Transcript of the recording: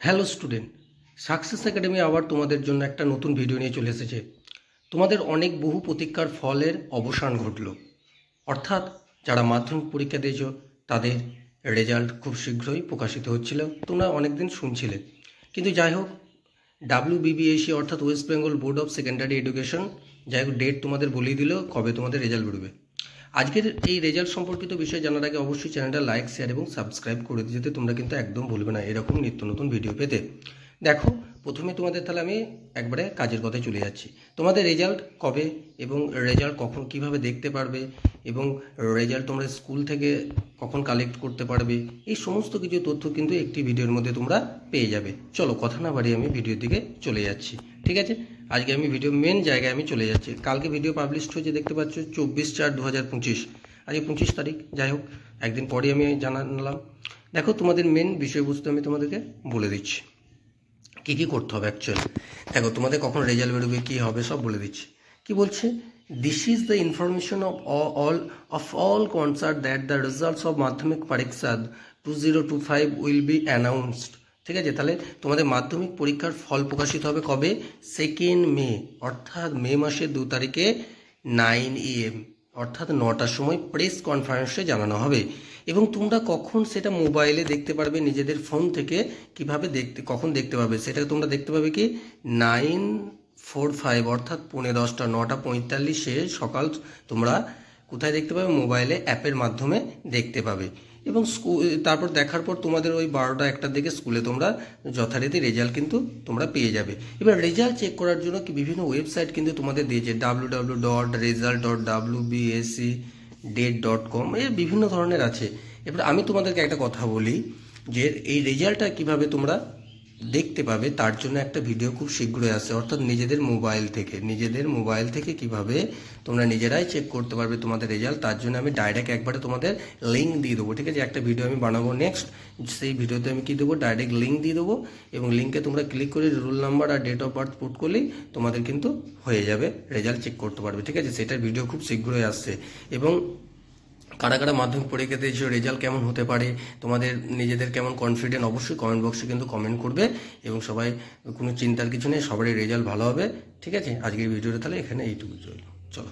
Hello student, success academy আবার তোমাদের জন্য একটা নতুন ভিডিও নিয়ে চলে এসেছে। তোমাদের অনেক বহু প্রতীক্ষার ফলের অবসান ঘটল, অর্থাৎ যারা মাধ্যমিক পরীক্ষা দিয়েছ তাদের রেজাল্ট খুব শীঘ্রই প্রকাশিত হচ্ছিল, তোমরা অনেকদিন শুনছিলে। কিন্তু যাই হোক, WBBSE অর্থাৎ West Bengal board of secondary education যাই হোক ডেট তোমাদের বলেই দিল কবে তোমাদের রেজাল্ট বেরোবে। আজকের এই রেজাল্ট সম্পর্কিত বিষয় জানার আগে অবশ্যই চ্যানেলটা লাইক, শেয়ার এবং সাবস্ক্রাইব করে দিতে তোমরা কিন্তু একদম ভুলবে না এরকম নিত্য নতুন ভিডিও পেতে। দেখো, প্রথমে তোমাদের তাহলে আমি একবারে কাজের কথায় চলে যাচ্ছি। তোমাদের রেজাল্ট কবে এবং রেজাল্ট কখন কিভাবে দেখতে পারবে এবং রেজাল্ট তোমরা স্কুল থেকে কখন কালেক্ট করতে পারবে, এই সমস্ত কিছু তথ্য কিন্তু একটি ভিডিওর মধ্যে তোমরা পেয়ে যাবে। চলো কথা না বাড়িয়ে আমি ভিডিওর দিকে চলে যাচ্ছি, ঠিক আছে? আজকে আমি ভিডিও মেন জায়গায় আমি চলে যাচ্ছি। কালকে ভিডিও পাবলিশ হয়েছে, দেখতে পাচ্ছ 24/4/2025, আজকে 25 তারিখ। যাই হোক, একদিন পরে আমি জানালাম। দেখো, তোমাদের মেন বিষয়বস্তু আমি তোমাদেরকে বলে দিচ্ছি কী কী করতে হবে অ্যাকচুয়ালি। দেখো, তোমাদের কখন রেজাল্ট বেরোবে, কী হবে, সব বলে দিচ্ছি। কি বলছে, this is the information of all concern that the results of মাধ্যমিক পরীক্ষা 2025 উইল বি অ্যানাউন্সড। ঠিক আছে, তাহলে তোমাদের মাধ্যমিক পরীক্ষার ফল প্রকাশিত হবে কবে? 2 মে, অর্থাৎ মে মাসের 2 তারিখে 9 AM অর্থাৎ 9টার সময় প্রেস কনফারেন্সে জানানো হবে। এবং তোমরা কখন সেটা মোবাইলে দেখতে পারবে, নিজেদের ফোন থেকে কিভাবে কখন দেখতে পাবে সেটা তোমরা দেখতে পাবে কি 9:45 অর্থাৎ 9:45, 9:45 সকাল তোমরা কোথায় দেখতে পাবে? মোবাইলে অ্যাপের মাধ্যমে দেখতে পাবে। এবং তারপর দেখার পর তোমাদের ওই 12টা-1টার দিকে স্কুলে তোমরা যথারীতি রেজাল্ট কিন্তু তোমরা পেয়ে যাবে। এবার রেজাল্ট চেক করার জন্য কি বিভিন্ন ওয়েবসাইট কিন্তু তোমাদের দিয়েছে, www.result.wbscdate.com, এর বিভিন্ন ধরনের আছে। এবার আমি তোমাদেরকে একটা কথা বলি যে এই রেজাল্টটা কিভাবে তোমরা দেখতে পাবে তার জন্য একটা ভিডিও খুব শীঘ্রই আসে, অর্থাৎ নিজেদের মোবাইল থেকে কিভাবে তোমরা নিজেরাই চেক করতে পারবে তোমাদের রেজাল্ট, তার জন্য আমি ডাইরেক্ট একবারে তোমাদের লিঙ্ক দিয়ে দেবো। ঠিক আছে, একটা ভিডিও আমি বানাবো নেক্সট, সেই ভিডিওতে আমি কি দেবো, ডাইরেক্ট লিঙ্ক দিয়ে দেবো এবং লিঙ্কে তোমরা ক্লিক করে রোল নাম্বার আর ডেট অফ বার্থ পুট করলেই তোমাদের কিন্তু হয়ে যাবে, রেজাল্ট চেক করতে পারবে। ঠিক আছে, সেটার ভিডিও খুব শীঘ্রই আসছে। এবং কারা কারা মাধ্যমিক পরীক্ষা দিয়েছো, রেজাল্ট কেমন হতে পারে, তোমাদের নিজেদের কেমন কনফিডেন্ট, অবশ্যই কমেন্ট বক্সে কিন্তু কমেন্ট করবে। এবং সবাই, কোনো চিন্তার কিছু নেই, সবারই রেজাল্ট ভালো হবে। ঠিক আছে, আজকের ভিডিওটা তাহলে এখানে এইটুকু চলো।